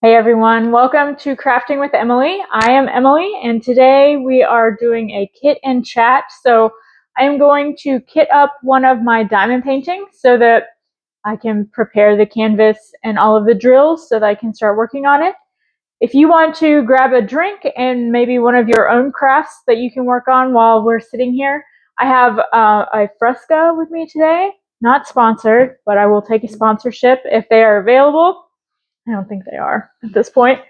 Hey everyone, welcome to Crafting with Emily. I am Emily and today we are doing a kit and chat. So I am going to kit up one of my diamond paintings so that I can prepare the canvas and all of the drills so that I can start working on it. If you want to grab a drink and maybe one of your own crafts that you can work on while we're sitting here, I have a Fresca with me today. Not sponsored, but I will take a sponsorship if they are available. I don't think they are at this point.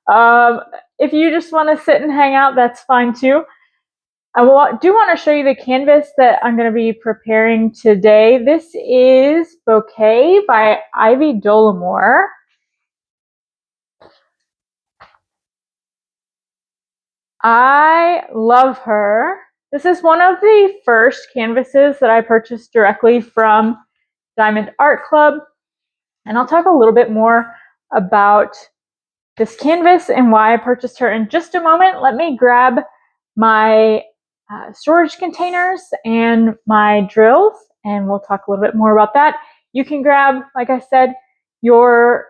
If you just want to sit and hang out, that's fine too. I do want to show you the canvas that I'm going to be preparing today. This is Bouquet by Ivy Dolamore. I love her. This is one of the first canvases that I purchased directly from Diamond Art Club. And I'll talk a little bit more about this canvas and why I purchased her in just a moment. Let me grab my storage containers and my drills, and we'll talk a little bit more about that. You can grab, like I said, your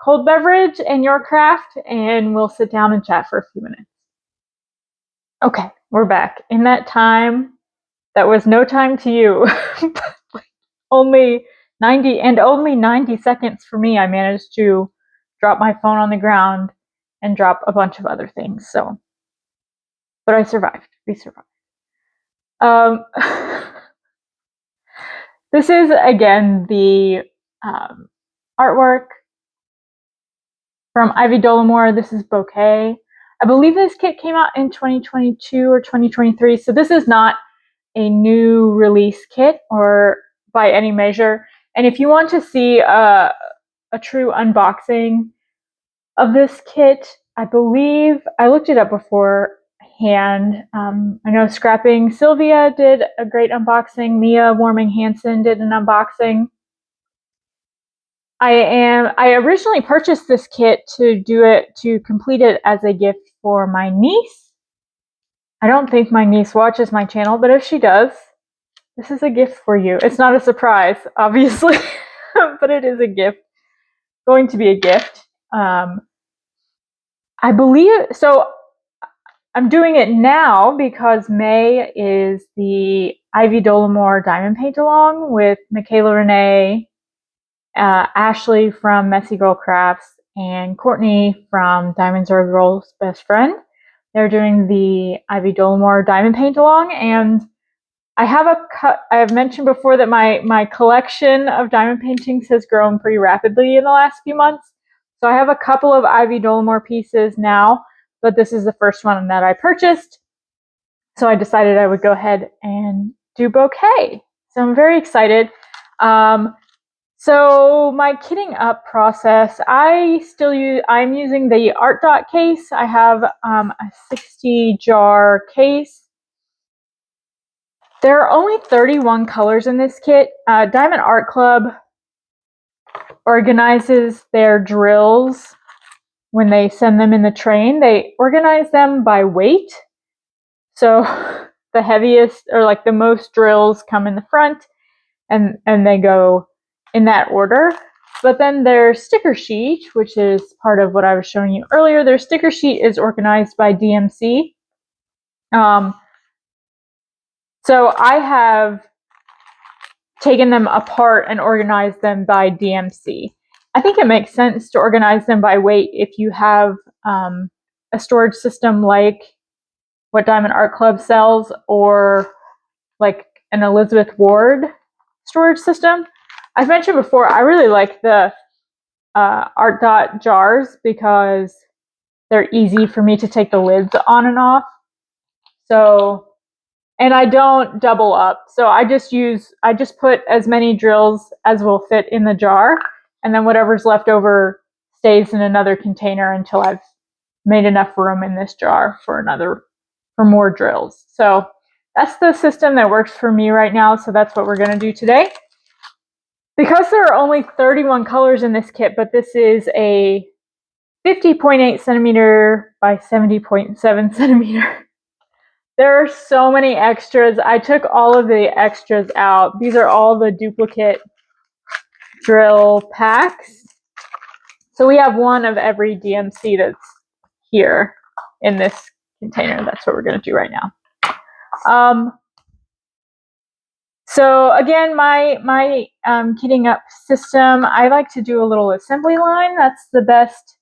cold beverage and your craft, and we'll sit down and chat for a few minutes. Okay, we're back. In that time, that was no time to you. only 90 seconds for me. I managed to drop my phone on the ground and drop a bunch of other things. So, but I survived. We survived. This is again the artwork from Ivy Dolamore. This is Bouquet. I believe this kit came out in 2022 or 2023. So this is not a new release kit or by any measure. And if you want to see a true unboxing of this kit, I believe I looked it up beforehand. I know Scrapping Sylvia did a great unboxing. Mia Warming Hansen did an unboxing. I originally purchased this kit to complete it as a gift for my niece. I don't think my niece watches my channel, but if she does, this is a gift for you. It's not a surprise, obviously, but it is a gift. Going to be a gift. I believe so. I'm doing it now because May is the Ivy Dolamore Diamond Paint Along with Michaela Renee, Ashley from Messy Girl Crafts, and Courtney from Diamonds Are a Girl's Best Friend. They're doing the Ivy Dolamore Diamond Paint Along, and I have mentioned before that my collection of diamond paintings has grown pretty rapidly in the last few months. So I have a couple of Ivy Dolamore pieces now, but this is the first one that I purchased. So I decided I would go ahead and do Bouquet. So I'm very excited. So my kitting up process, I'm using the Art Dot case. I have a 60 jar case. There are only 31 colors in this kit. Diamond Art Club organizes their drills when they send them in the train. They organize them by weight. So the heaviest or like the most drills come in the front and they go in that order. But then their sticker sheet, which is part of what I was showing you earlier, their sticker sheet is organized by DMC. So I have taken them apart and organized them by DMC. I think it makes sense to organize them by weight if you have a storage system like what Diamond Art Club sells or like an Elizabeth Ward storage system. I've mentioned before, I really like the Art Dot jars because they're easy for me to take the lids on and off. So, and I don't double up. So I just put as many drills as will fit in the jar, and then whatever's left over stays in another container until I've made enough room in this jar for more drills. So that's the system that works for me right now. So that's what we're going to do today. Because there are only 31 colors in this kit, but this is a 50.8 centimeter by 70.7 centimeter. There are so many extras. I took all of the extras out. These are all the duplicate drill packs. So we have one of every DMC that's here in this container. That's what we're going to do right now. So again, my kitting up system, I like to do a little assembly line. That's the best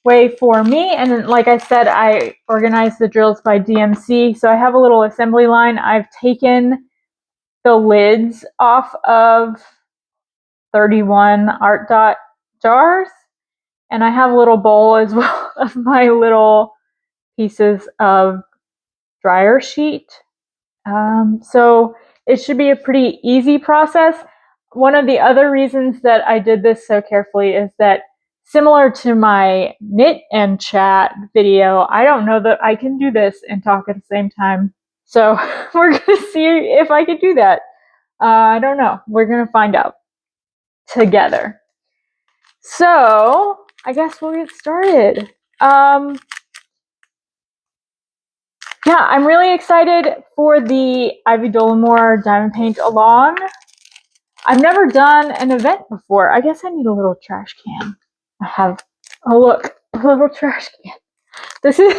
way for me. And then, like I said, I organize the drills by DMC. So I have a little assembly line. I've taken the lids off of 31 Art Dot jars. And I have a little bowl as well of my little pieces of dryer sheet. So it should be a pretty easy process. One of the other reasons that I did this so carefully is that, similar to my knit and chat video, I don't know that I can do this and talk at the same time. So we're going to see if I can do that. I don't know. We're going to find out together. So I guess we'll get started. Yeah, I'm really excited for the Ivy Dolamore Diamond Paint Along. I've never done an event before. I guess I need a little trash can. I have, oh look, a little trash can. This is,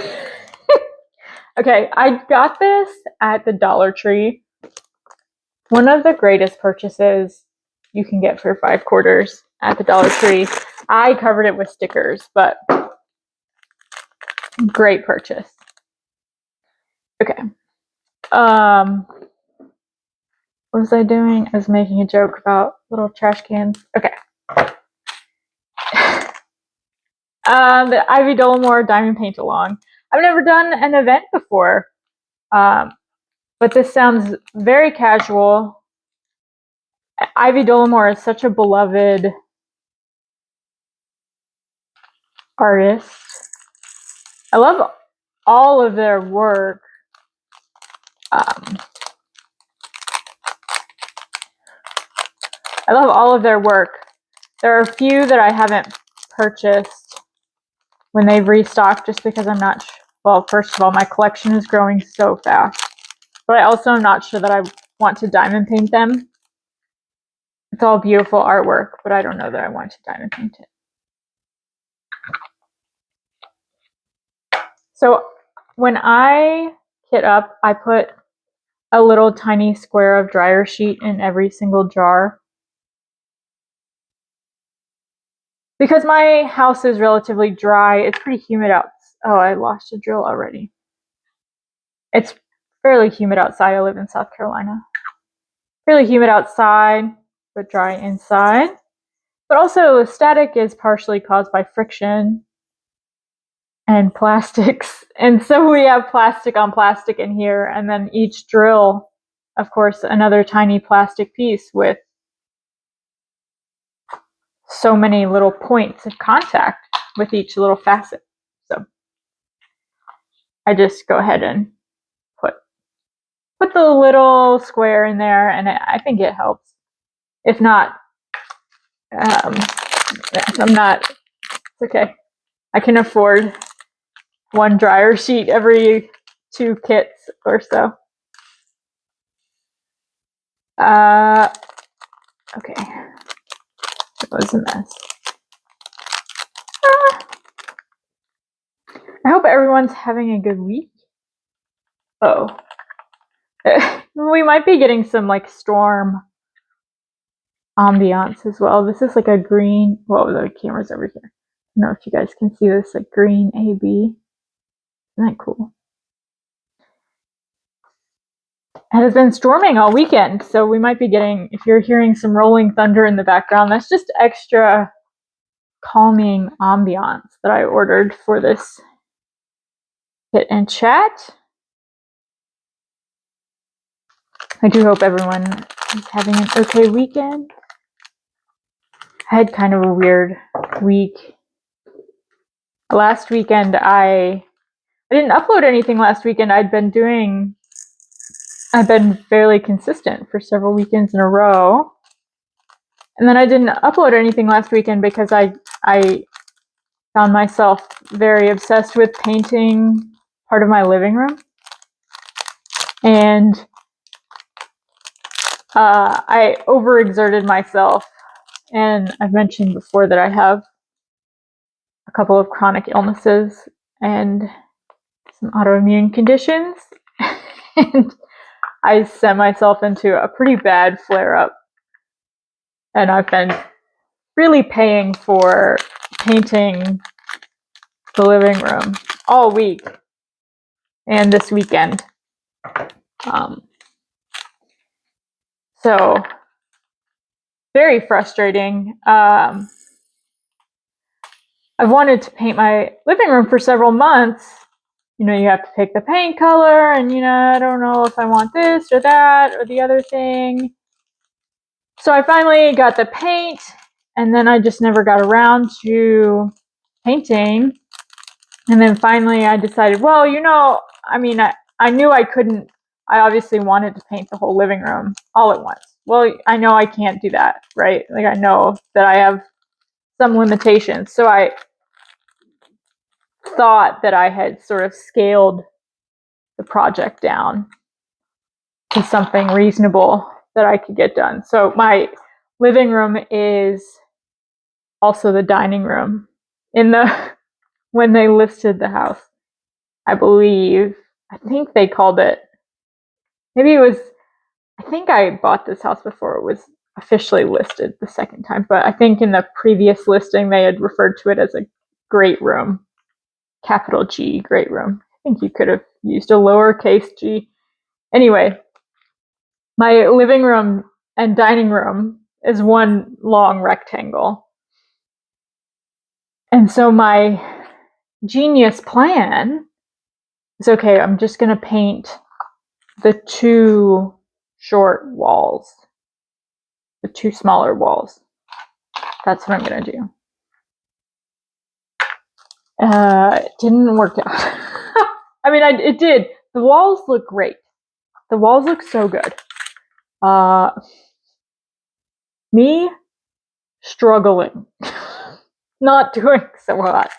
okay, I got this at the Dollar Tree. One of the greatest purchases you can get for 5 quarters at the Dollar Tree. I covered it with stickers, but great purchase. Okay. What was I doing? I was making a joke about little trash cans. Okay. The Ivy Dolamore Diamond Paint Along. I've never done an event before, but this sounds very casual. Ivy Dolamore is such a beloved artist. I love all of their work. I love all of their work. There are a few that I haven't purchased when they've restocked just because I'm not well, first of all, my collection is growing so fast, but I also am not sure that I want to diamond paint them. It's all beautiful artwork, but I don't know that I want to diamond paint it. So when I kit up, I put a little tiny square of dryer sheet in every single jar. Because my house is relatively dry, it's pretty humid out. Oh, I lost a drill already. It's fairly humid outside. I live in South Carolina. Fairly humid outside, but dry inside. But also, static is partially caused by friction and plastics. And so we have plastic on plastic in here, and then each drill, of course, another tiny plastic piece with so many little points of contact with each little facet. So I just go ahead and put the little square in there, and I think it helps. If not, I'm not, it's okay. I can afford one dryer sheet every 2 kits or so. Okay. It was a mess. I hope everyone's having a good week. Oh. We might be getting some like storm ambiance as well. This is like a green, well, the camera's over here. I don't know if you guys can see this, like green AB. Isn't that cool? It has been storming all weekend, so we might be getting, if you're hearing some rolling thunder in the background, that's just extra calming ambiance that I ordered for this hit and chat. I do hope everyone is having an okay weekend. I had kind of a weird week. Last weekend, I didn't upload anything last weekend. I've been fairly consistent for several weekends in a row. And then I didn't upload anything last weekend because I found myself very obsessed with painting part of my living room. And I overexerted myself. And I've mentioned before that I have a couple of chronic illnesses and some autoimmune conditions. And I sent myself into a pretty bad flare-up. And I've been really paying for painting the living room all week and this weekend. So very frustrating. I've wanted to paint my living room for several months. You know, you have to pick the paint color, and I don't know if I want this or that or the other thing. So I finally got the paint, and then I just never got around to painting. And then finally I decided, well, I knew I couldn't. I obviously wanted to paint the whole living room all at once. Well, I know I can't do that, right? Like, I know that I have some limitations. So I thought that I had sort of scaled the project down to something reasonable that I could get done. So my living room is also the dining room. When they listed the house, I think they called it, I think I bought this house before it was officially listed the second time, but I think in the previous listing they had referred to it as a great room, capital G, great room. I think you could have used a lowercase g. Anyway, my living room and dining room is one long rectangle. And so my genius plan is, okay, I'm just going to paint the two short walls, the two smaller walls. That's what I'm going to do. It didn't work out. I mean, it did. The walls look great. The walls look so good. Me struggling, not doing so hot.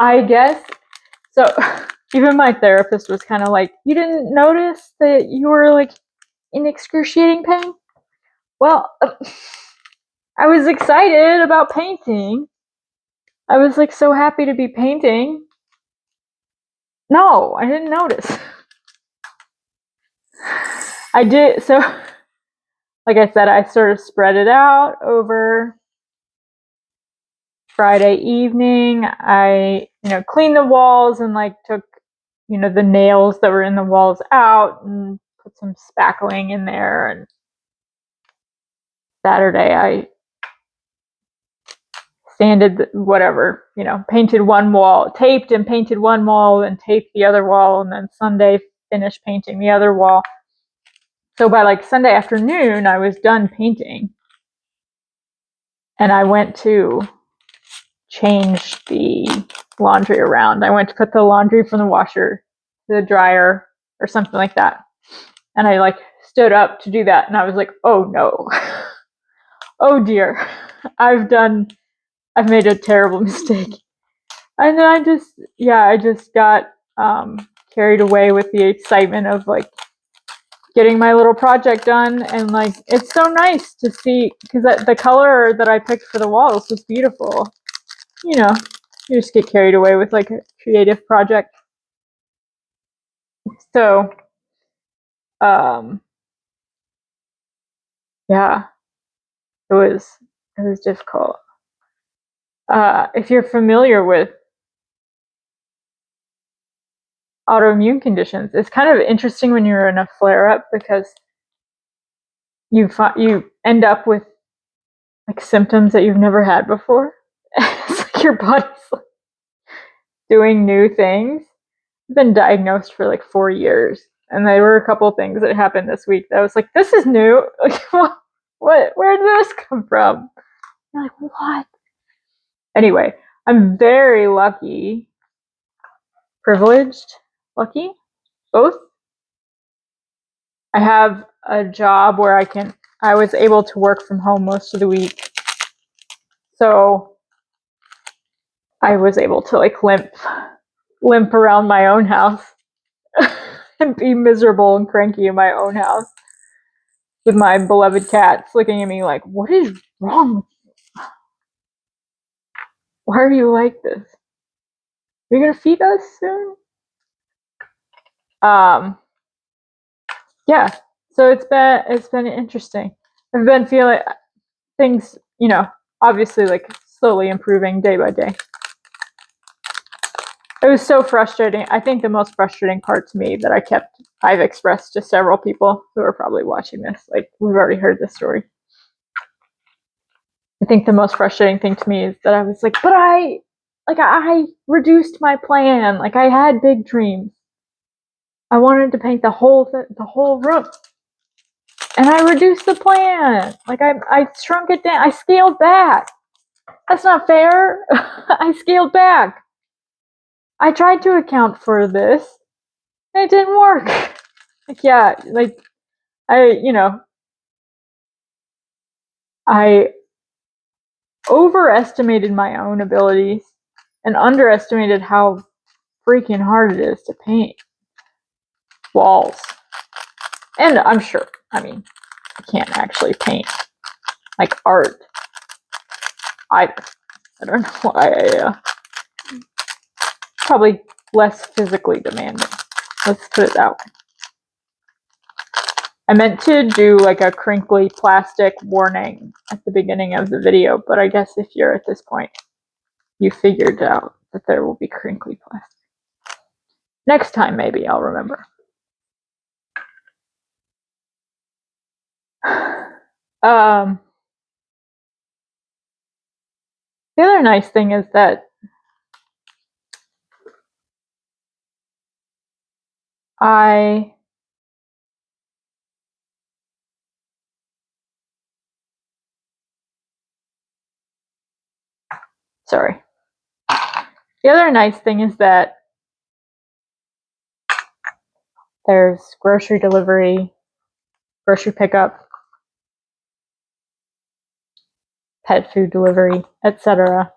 I guess so. Even my therapist was kind of like, "You didn't notice that you were like in excruciating pain?" Well, I was excited about painting. I was like so happy to be painting. No, I didn't notice. I did. So, like I said, I sort of spread it out over Friday evening. I, cleaned the walls and like took, the nails that were in the walls out and put some spackling in there. And Saturday I sanded whatever, painted one wall, taped and painted one wall and taped the other wall. And then Sunday finished painting the other wall. So by like Sunday afternoon, I was done painting. And I went to change the laundry around. I went to put the laundry from the washer to the dryer or something like that. And I like stood up to do that. And I was like, oh no. Oh dear. I've made a terrible mistake. And then I just got carried away with the excitement of like getting my little project done. And like, it's so nice to see, because the color that I picked for the walls was beautiful. You just get carried away with like a creative project. So, yeah, it was difficult. If you're familiar with autoimmune conditions, it's kind of interesting when you're in a flare-up because you end up with like symptoms that you've never had before. It's like your body's like doing new things. I've been diagnosed for like 4 years, and there were a couple of things that happened this week that I was like, this is new. Like, where did this come from? You're like, what? Anyway, I'm very lucky, privileged, lucky, both. I have a job where I was able to work from home most of the week. So I was able to like limp around my own house and be miserable and cranky in my own house with my beloved cats looking at me like, what is wrong with you? Why are you like this? Are you gonna feed us soon? Yeah. So it's been interesting. I've been feeling things, obviously like slowly improving day by day. It was so frustrating. I think the most frustrating part to me that I've expressed to several people who are probably watching this, like we've already heard this story. I think the most frustrating thing to me is that I was like, but I reduced my plan. Like I had big dreams. I wanted to paint the whole room, and I reduced the plan. Like I shrunk it down. I scaled back. That's not fair. I scaled back. I tried to account for this, and it didn't work. Like yeah, like I overestimated my own abilities and underestimated how freaking hard it is to paint walls. And I'm sure, I can't actually paint like art either. I don't know why probably less physically demanding. Let's put it that way. I meant to do like a crinkly plastic warning at the beginning of the video, but I guess if you're at this point, you figured out that there will be crinkly plastic. Next time, maybe I'll remember. The other nice thing is that sorry. The other nice thing is that there's grocery delivery, grocery pickup, pet food delivery, etc.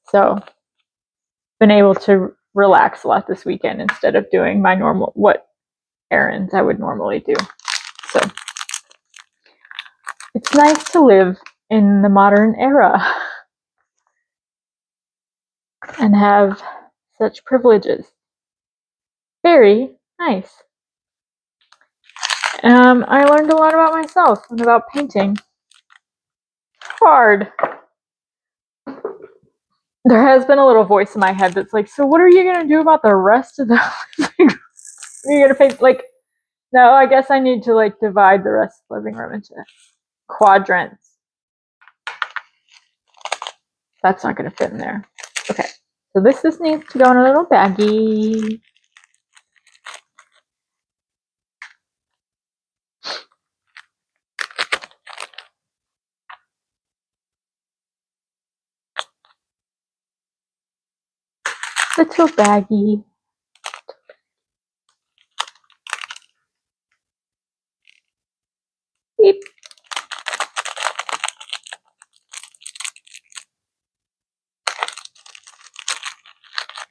So, been able to relax a lot this weekend instead of doing my what errands I would normally do. So, it's nice to live in the modern era and have such privileges. Very nice. I learned a lot about myself and about painting. Hard. There has been a little voice in my head that's like, so what are you going to do about the rest of the living room? Are you going to paint, like, no, I guess I need to, like, divide the rest of the living room into quadrants. That's not going to fit in there. Okay, so this just needs to go in a little baggie. Little baggie. Beep.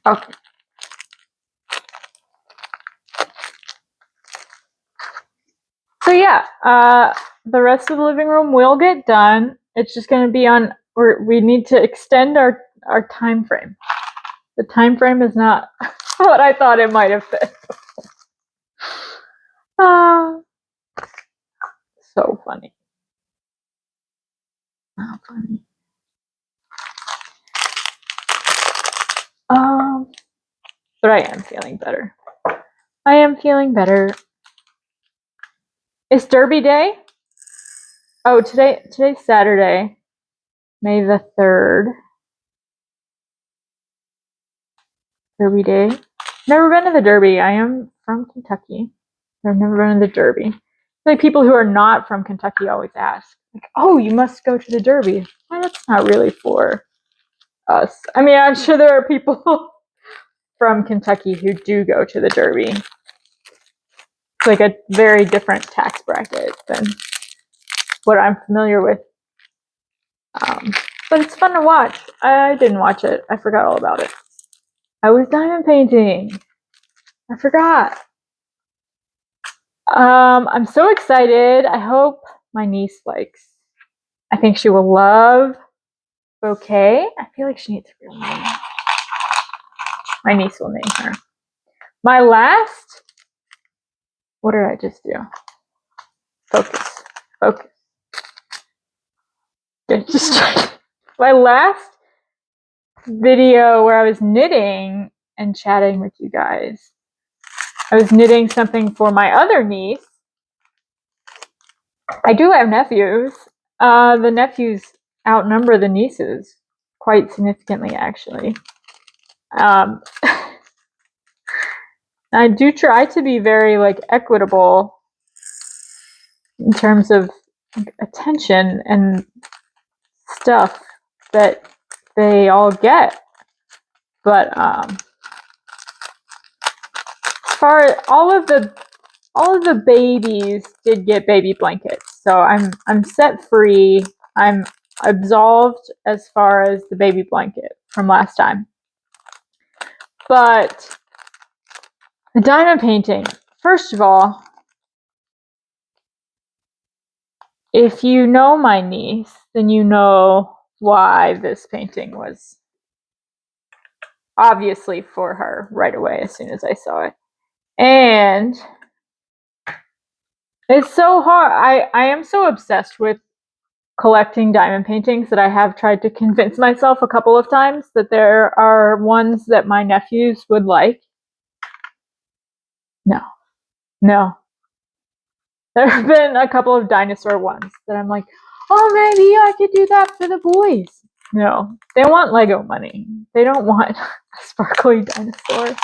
Okay. So yeah, the rest of the living room will get done. It's just going to be on, we need to extend our time frame. The time frame is not what I thought it might have been. So funny. How funny. But I am feeling better. I am feeling better. It's Derby Day. Oh, today's Saturday, May the 3rd. Derby Day. Never been to the Derby. I am from Kentucky. I've never been to the Derby. Like people who are not from Kentucky always ask, like, "Oh, you must go to the Derby." Well, that's not really for us. I mean, I'm sure there are people from Kentucky who do go to the Derby. It's like a very different tax bracket than what I'm familiar with. But it's fun to watch. I didn't watch it. I forgot all about it. I was diamond painting. I forgot. I'm so excited. I hope my niece likes. I think she will love Bouquet. I feel like she needs a real name. My niece will name her. My last. What did I just do? Focus. Focus. My last video where I was knitting and chatting with you guys. I was knitting something for my other niece. I do have nephews. The nephews outnumber the nieces quite significantly, actually. I do try to be very equitable in terms of attention and stuff that they all get, but as far as all of the babies did get baby blankets, so I'm set free. I'm absolved as far as the baby blanket from last time. But the diamond painting, first of all, if you know my niece, then you know why this painting was obviously for her right away as soon as I saw it. And it's so hard. I am so obsessed with collecting diamond paintings that I have tried to convince myself a couple of times that there are ones that my nephews would like. No. There have been a couple of dinosaur ones that I'm like, oh, maybe I could do that for the boys. No, they want Lego money. They don't want a sparkly dinosaur.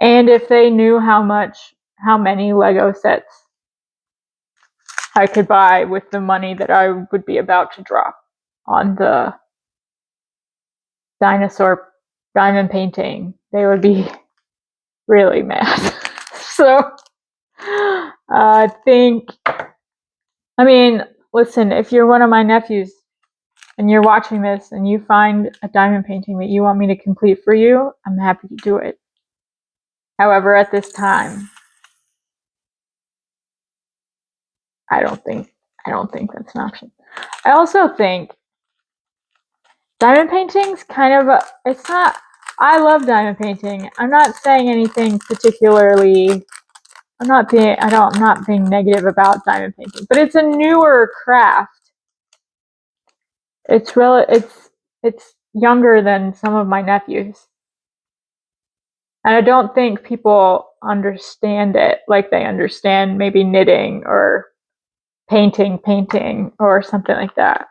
And if they knew how many Lego sets I could buy with the money that I would be about to drop on the dinosaur diamond painting, they would be really mad. So I mean, listen, if you're one of my nephews and you're watching this and you find a diamond painting that you want me to complete for you, I'm happy to do it. However, at this time, I don't think that's an option. I also think diamond painting's it's not. I love diamond painting. I'm not saying anything particularly. I'm not being negative about diamond painting, but it's a newer craft. It's younger than some of my nephews. And I don't think people understand it like they understand maybe knitting or painting or something like that.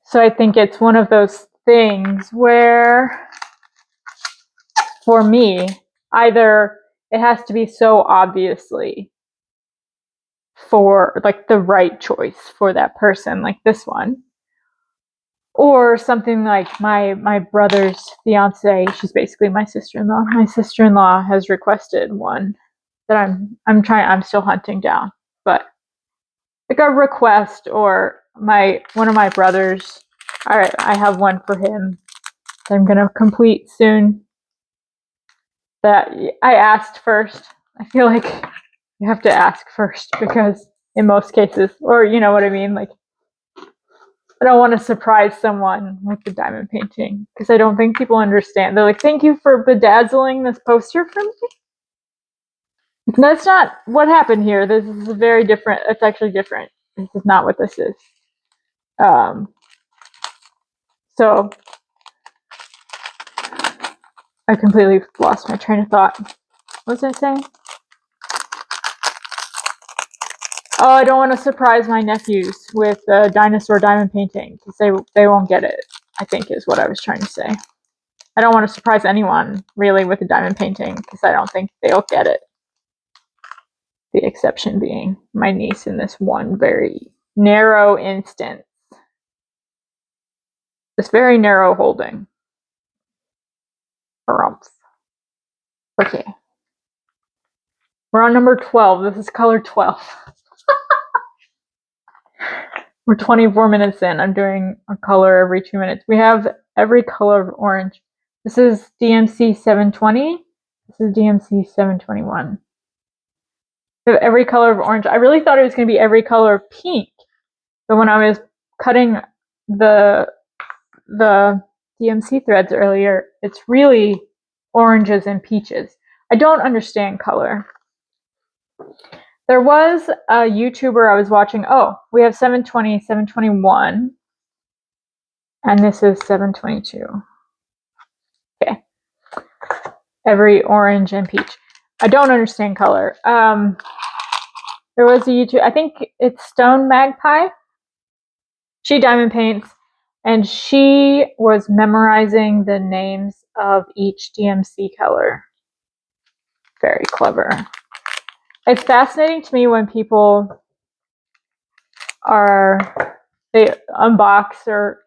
So I think it's one of those things where, for me, either it has to be so obviously for the right choice for that person, like this one, or something like my brother's fiance. She's basically my sister-in-law. My sister-in-law has requested one that I'm still hunting down, but like a request, or one of my brothers. All right, I have one for him that I'm gonna complete soon. That I asked first. I feel like you have to ask first, because in most cases, or you know what I mean, I don't want to surprise someone with the diamond painting, because I don't think people understand. They're like, thank you for bedazzling this poster for me. That's not what happened here. This is very different. It's actually different. This is not what this is. So I completely lost my train of thought. What was I saying? Oh, I don't want to surprise my nephews with a dinosaur diamond painting, because they won't get it, I think is what I was trying to say. I don't want to surprise anyone really with a diamond painting, because I don't think they'll get it. The exception being my niece in this one very narrow instance. This very narrow holding. Harumph. Okay. We're on number 12. This is color 12. We're 24 minutes in. I'm doing a color every 2 minutes. We have every color of orange. This is DMC 720. This is DMC 721. Every color of orange. I really thought it was going to be every color of pink. But when I was cutting the DMC threads earlier, it's really oranges and peaches. I don't understand color. There was a YouTuber I was watching. Oh, we have 720, 721. And this is 722. Okay. Every orange and peach. I don't understand color. There was a YouTube, I think it's Stone Magpie. She diamond paints, and she was memorizing the names of each DMC color. Very clever. It's fascinating to me when people they unbox or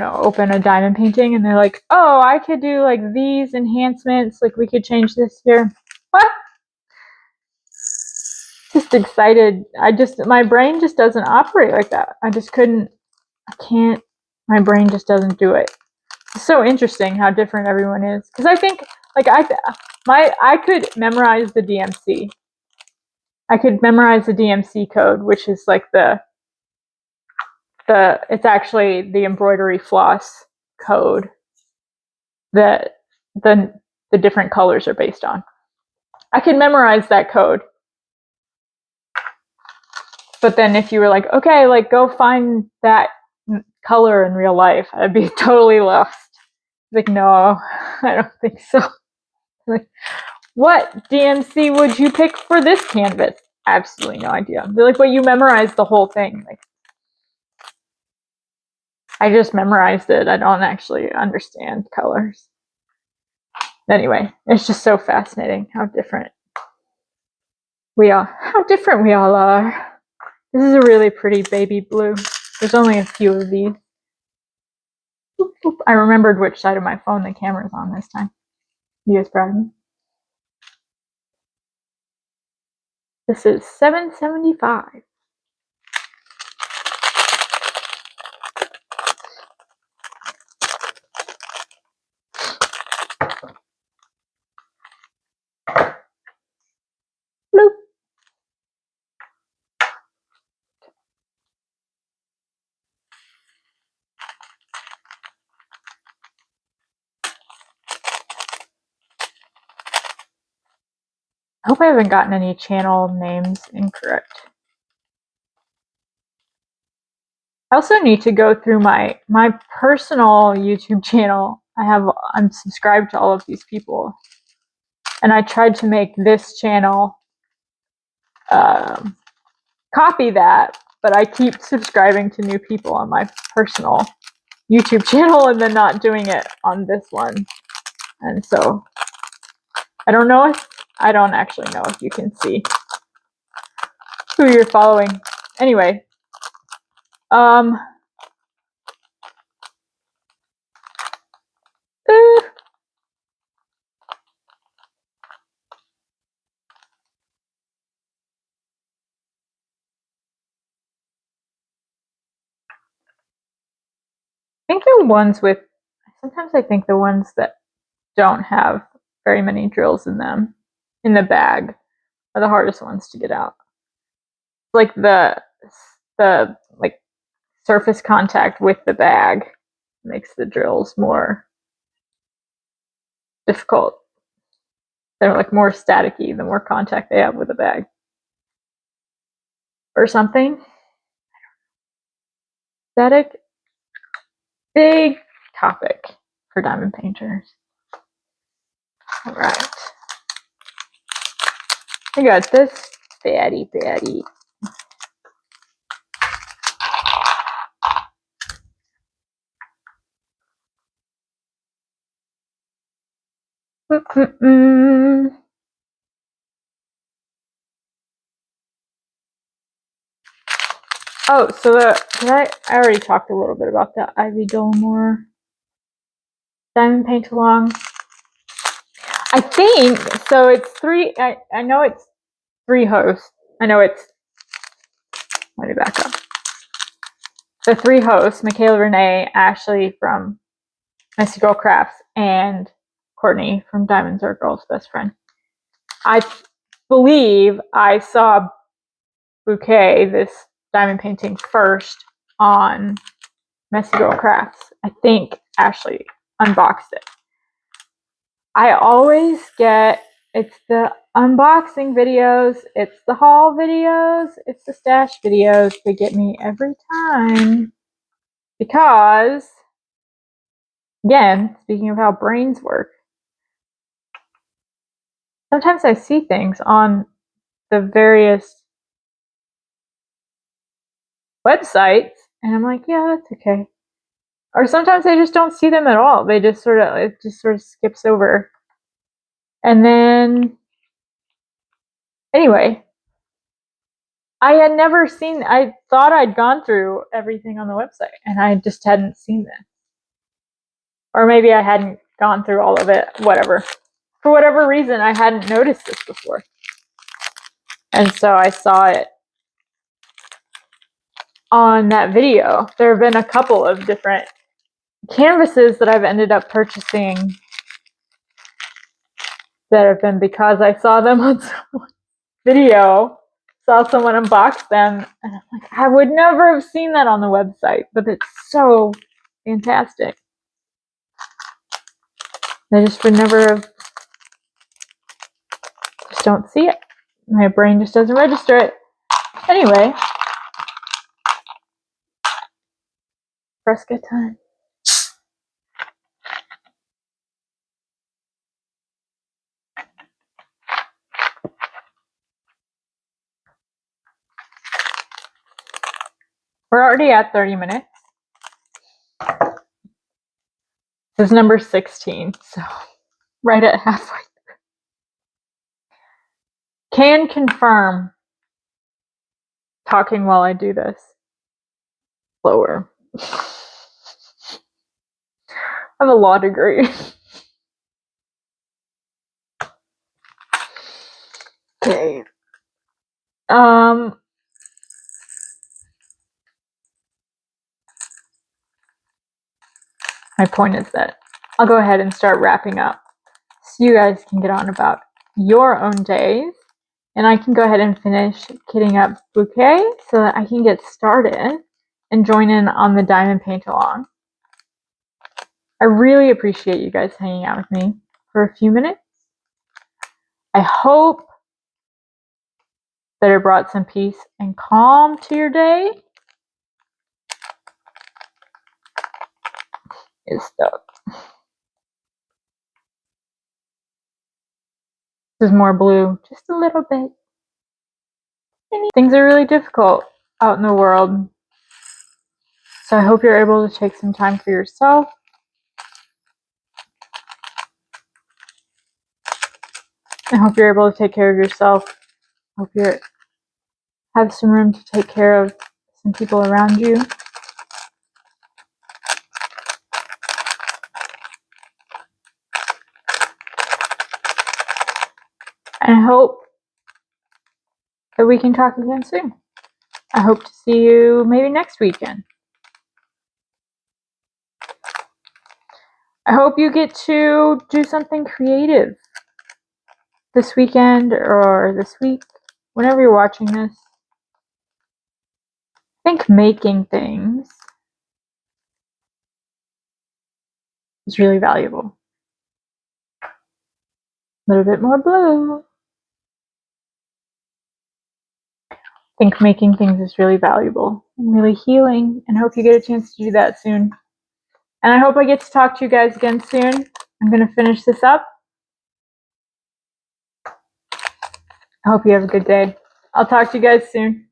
open a diamond painting and they're like, oh, I could do like these enhancements, like we could change this here. What? Just excited. My brain just doesn't operate like that. I can't, my brain just doesn't do it. It's so interesting how different everyone is. Because I think, like, I could memorize the DMC. I could memorize the DMC code, which is like it's actually the embroidery floss code that the different colors are based on. I could memorize that code. But then if you were like, okay, like go find that color in real life, I'd be totally lost. Like, no, I don't think so. Like, what DMC would you pick for this canvas? Absolutely no idea. They're like, but you memorized the whole thing. Like, I just memorized it. I don't actually understand colors. Anyway, it's just so fascinating how different we all are. This is a really pretty baby blue. There's only a few of these. Boop, boop. I remembered which side of my phone the camera's on this time. You guys proud of me? This is 775. Bloop. I hope I haven't gotten any channel names incorrect. I also need to go through my personal YouTube channel. I'm subscribed to all of these people, and I tried to make this channel copy that, but I keep subscribing to new people on my personal YouTube channel and then not doing it on this one. And so I don't actually know if you can see who you're following. Anyway, sometimes I think the ones that don't have very many drills in them, in the bag, are the hardest ones to get out. Like the like surface contact with the bag makes the drills more difficult. They're like more staticky the more contact they have with the bag. Or something. Static, big topic for diamond painters. All right. I got this fatty. Oh, so I already talked a little bit about the Ivy Dolamore diamond paint along. I think so. It's three. I know it's three hosts. Let me back up. The three hosts: Michaela, Renee, Ashley from Messy Girl Crafts, and Courtney from Diamonds Are Girls' Best Friend. believe I saw Bouquet, this diamond painting, first on Messy Girl Crafts. I think Ashley unboxed it. I always get, it's the unboxing videos, it's the haul videos, it's the stash videos that get me every time. Because, again, speaking of how brains work, sometimes I see things on the various websites and I'm like, yeah, that's okay. Or sometimes I just don't see them at all. They just it just sort of skips over. And then, anyway, I had never seen, I thought I'd gone through everything on the website and I just hadn't seen this. Or maybe I hadn't gone through all of it, whatever. For whatever reason, I hadn't noticed this before. And so I saw it on that video. There have been a couple of different canvases that I've ended up purchasing that have been because I saw them on someone's video, saw someone unbox them, and I'm like, I would never have seen that on the website, but it's so fantastic. I just would never have, just don't see it. My brain just doesn't register it. Anyway, Fresca time. We're already at 30 minutes. This is number 16, so right at halfway. Can confirm, talking while I do this, slower. I have a law degree. Okay. My point is that I'll go ahead and start wrapping up so you guys can get on about your own days, and I can go ahead and finish kitting up Bouquet so that I can get started and join in on the diamond paint along. I really appreciate you guys hanging out with me for a few minutes. I hope that it brought some peace and calm to your day. It's stuck. This is more blue, just a little bit. Things are really difficult out in the world. So I hope you're able to take some time for yourself. I hope you're able to take care of yourself. I hope you have some room to take care of some people around you. And I hope that we can talk again soon. I hope to see you maybe next weekend. I hope you get to do something creative this weekend or this week, whenever you're watching this. I think making things is really valuable. A little bit more blue. I think making things is really valuable and really healing, and I hope you get a chance to do that soon. And I hope I get to talk to you guys again soon. I'm going to finish this up. I hope you have a good day. I'll talk to you guys soon.